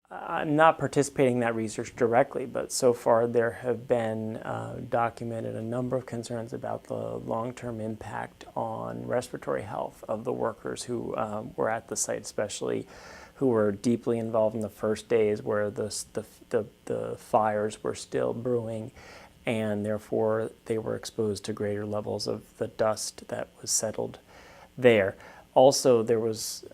I'm not participating in that research directly, but so far there have been documented a number of concerns about the long-term impact on respiratory health of the workers who were at the site, especially who were deeply involved in the first days where the fires were still brewing, and therefore they were exposed to greater levels of the dust that was settled there. Also, there was,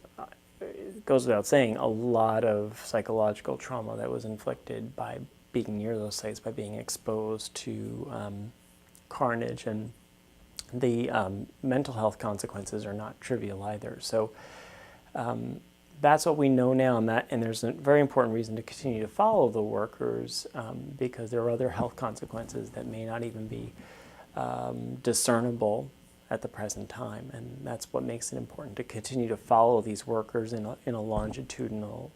it goes without saying, a lot of psychological trauma that was inflicted by being near those sites, by being exposed to carnage, and the mental health consequences are not trivial either. So that's what we know now, and there's a very important reason to continue to follow the workers because there are other health consequences that may not even be discernible at the present time, and that's what makes it important to continue to follow these workers in a longitudinal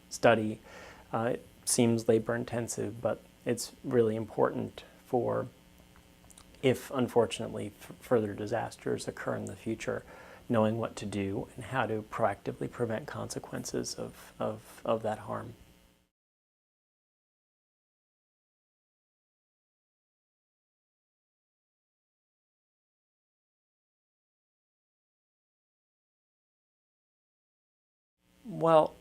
study. It seems labor intensive, but it's really important for if, unfortunately, further disasters occur in the future, knowing what to do and how to proactively prevent consequences of that harm. Well,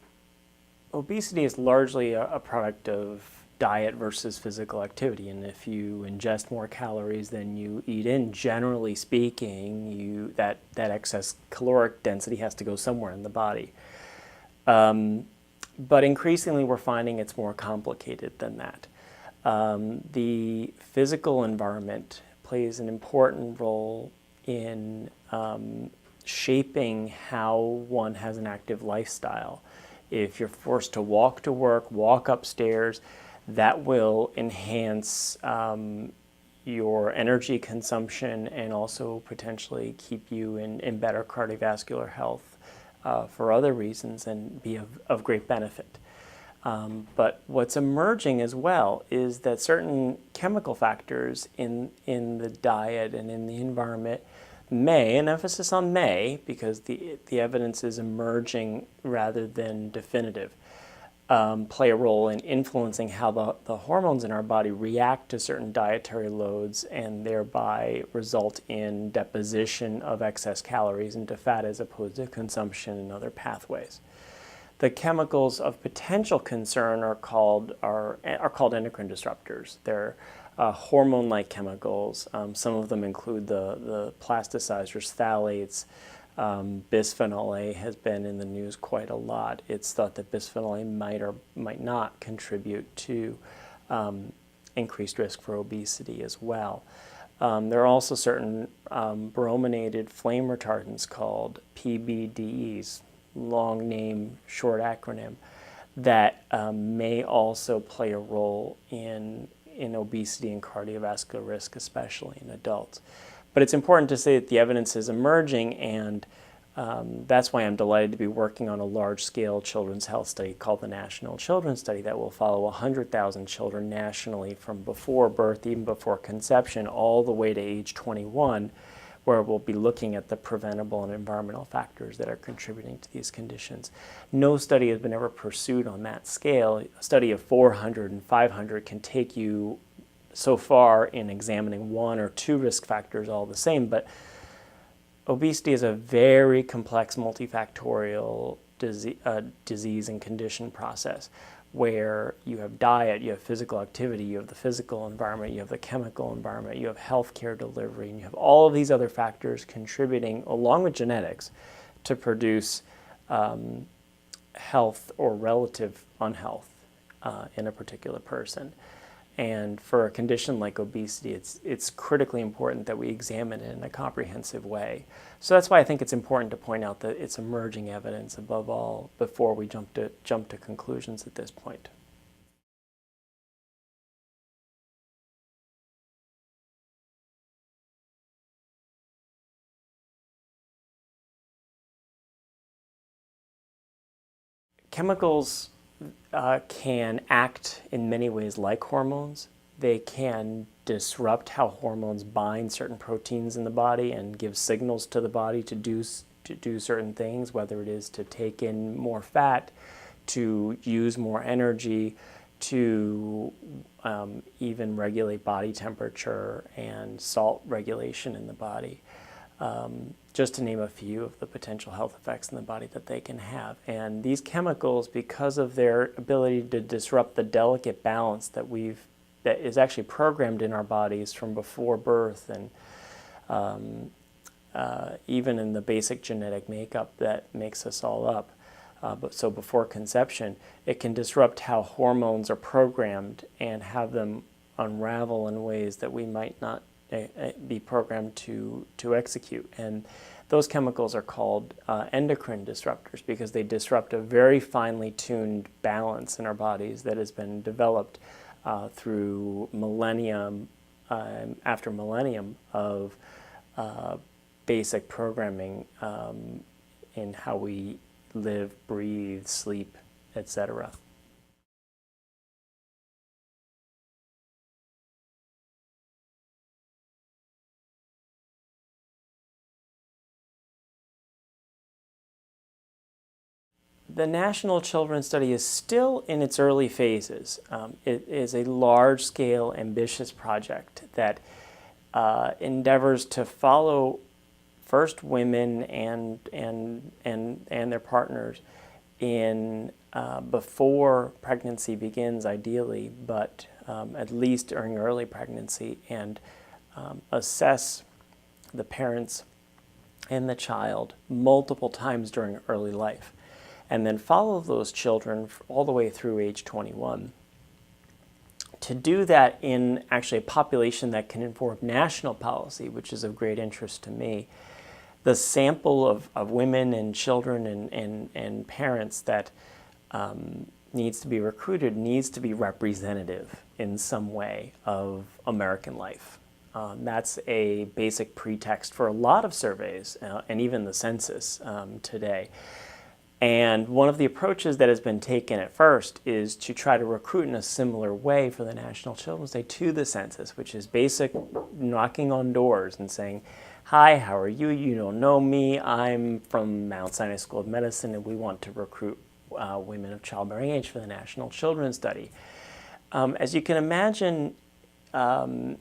obesity is largely a product of diet versus physical activity, and if you ingest more calories than you eat in, generally speaking, that excess caloric density has to go somewhere in the body. But increasingly we're finding it's more complicated than that. The physical environment plays an important role in shaping how one has an active lifestyle. If you're forced to walk to work, walk upstairs, that will enhance your energy consumption and also potentially keep you in better cardiovascular health for other reasons and be of great benefit. But what's emerging as well is that certain chemical factors in the diet and in the environment may, an emphasis on may, because the evidence is emerging rather than definitive, play a role in influencing how the hormones in our body react to certain dietary loads and thereby result in deposition of excess calories into fat as opposed to consumption in other pathways. The chemicals of potential concern are called endocrine disruptors. They're hormone-like chemicals. Some of them include the plasticizers, phthalates. Bisphenol A has been in the news quite a lot. It's thought that bisphenol A might or might not contribute to increased risk for obesity as well. There are also certain brominated flame retardants called PBDEs, long name, short acronym, that may also play a role in obesity and cardiovascular risk, especially in adults. But it's important to say that the evidence is emerging, and that's why I'm delighted to be working on a large-scale children's health study called the National Children's Study that will follow 100,000 children nationally from before birth, even before conception, all the way to age 21, where we'll be looking at the preventable and environmental factors that are contributing to these conditions. No study has been ever pursued on that scale. A study of 400 and 500 can take you so far in examining one or two risk factors all the same, but obesity is a very complex multifactorial disease and condition process where you have diet, you have physical activity, you have the physical environment, you have the chemical environment, you have healthcare delivery, and you have all of these other factors contributing, along with genetics, to produce health or relative unhealth in a particular person. And for a condition like obesity, it's critically important that we examine it in a comprehensive way. So that's why I think it's important to point out that it's emerging evidence above all before we jump to conclusions at this point. Chemicals can act in many ways like hormones. They can disrupt how hormones bind certain proteins in the body and give signals to the body to do certain things, whether it is to take in more fat, to use more energy, to even regulate body temperature and salt regulation in the body, just to name a few of the potential health effects in the body that they can have. And these chemicals, because of their ability to disrupt the delicate balance that is actually programmed in our bodies from before birth, and even in the basic genetic makeup that makes us all up, so before conception, it can disrupt how hormones are programmed and have them unravel in ways that we might not be programmed to execute. And those chemicals are called endocrine disruptors, because they disrupt a very finely tuned balance in our bodies that has been developed through millennium after millennium of basic programming in how we live, breathe, sleep, etc. The National Children's Study is still in its early phases. It is a large-scale, ambitious project that endeavors to follow first women and their partners in before pregnancy begins, ideally, but at least during early pregnancy, and assess the parents and the child multiple times during early life, and then follow those children all the way through age 21. To do that in actually a population that can inform national policy, which is of great interest to me, the sample of women and children and parents that needs to be recruited needs to be representative in some way of American life. That's a basic pretext for a lot of surveys and even the census today. And one of the approaches that has been taken at first is to try to recruit in a similar way for the National Children's Day to the census, which is basic knocking on doors and saying, "Hi, how are you? You don't know me. I'm from Mount Sinai School of Medicine, and we want to recruit women of childbearing age for the National Children's Study." As you can imagine, in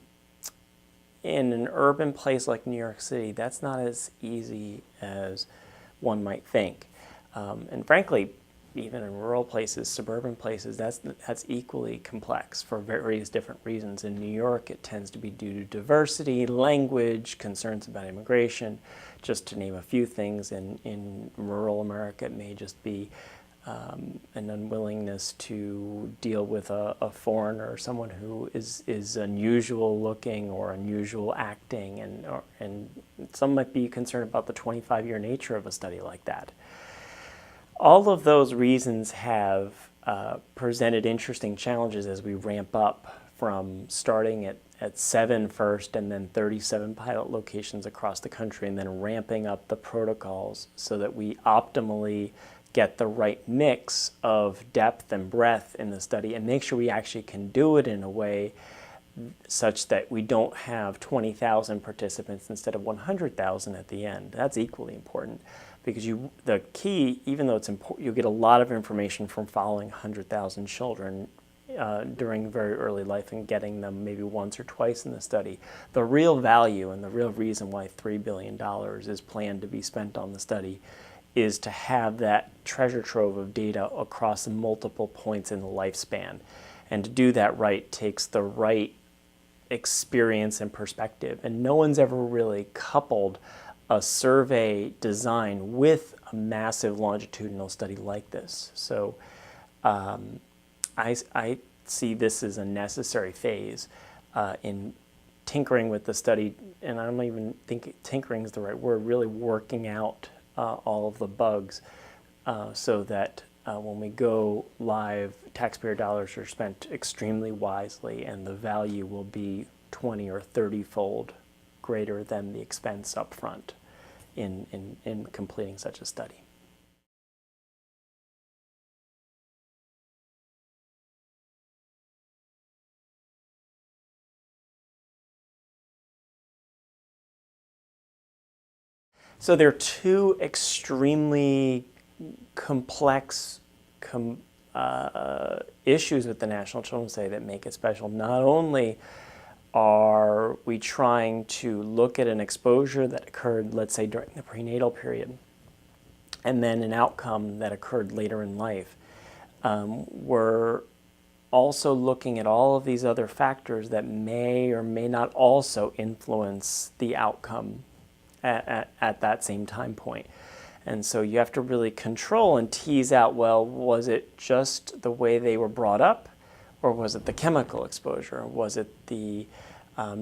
an urban place like New York City, that's not as easy as one might think. And frankly, even in rural places, suburban places, that's equally complex for various different reasons. In New York, it tends to be due to diversity, language, concerns about immigration, just to name a few things. In rural America, it may just be an unwillingness to deal with a foreigner, someone who is unusual looking or unusual acting, and some might be concerned about the 25-year nature of a study like that. All of those reasons have presented interesting challenges as we ramp up from starting at 7 first and then 37 pilot locations across the country, and then ramping up the protocols so that we optimally get the right mix of depth and breadth in the study and make sure we actually can do it in a way such that we don't have 20,000 participants instead of 100,000 at the end. That's equally important, because the key, even though it's important, you get a lot of information from following 100,000 children during very early life and getting them maybe once or twice in the study. The real value and the real reason why $3 billion is planned to be spent on the study is to have that treasure trove of data across multiple points in the lifespan. And to do that right takes the right experience and perspective. And no one's ever really coupled a survey design with a massive longitudinal study like this. So I see this as a necessary phase in tinkering with the study, and I don't even think tinkering is the right word, really working out all of the bugs so that when we go live, taxpayer dollars are spent extremely wisely, and the value will be 20 or 30-fold greater than the expense up front in completing such a study. So there are two extremely complex issues with the National Children's Day that make it special. Not only are we trying to look at an exposure that occurred, let's say, during the prenatal period, and then an outcome that occurred later in life, we're also looking at all of these other factors that may or may not also influence the outcome at that same time point. And so you have to really control and tease out, well, was it just the way they were brought up, or was it the chemical exposure? Was it the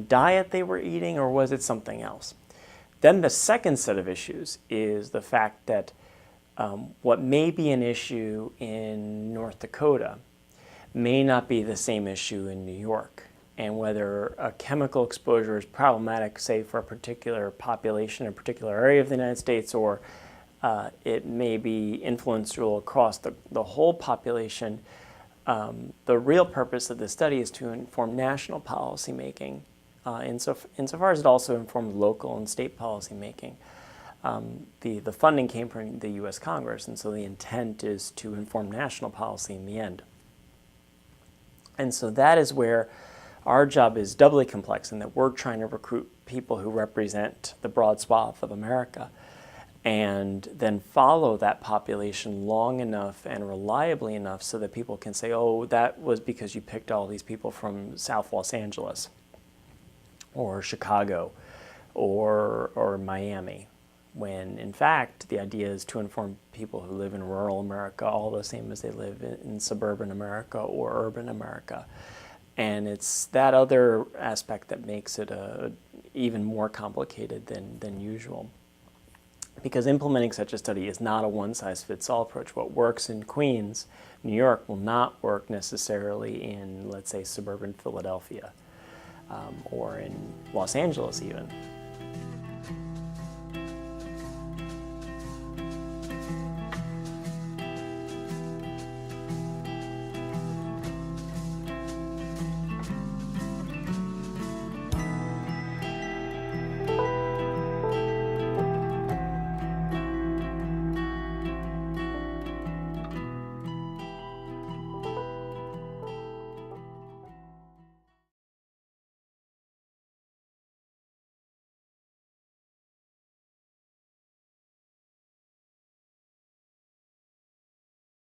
diet they were eating, or was it something else? Then the second set of issues is the fact that what may be an issue in North Dakota may not be the same issue in New York, and whether a chemical exposure is problematic, say, for a particular population, a particular area of the United States, or it may be influential across the whole population. The real purpose of this study is to inform national policy making, insofar as it also informs local and state policy making. The funding came from the U.S. Congress, and so the intent is to inform national policy in the end. And so that is where our job is doubly complex, in that we're trying to recruit people who represent the broad swath of America, and then follow that population long enough and reliably enough so that people can say, oh, that was because you picked all these people from South Los Angeles, or Chicago, or Miami, when in fact the idea is to inform people who live in rural America all the same as they live in suburban America or urban America. And it's that other aspect that makes it even more complicated than usual. Because implementing such a study is not a one-size-fits-all approach. What works in Queens, New York, will not work necessarily in, let's say, suburban Philadelphia, or in Los Angeles even.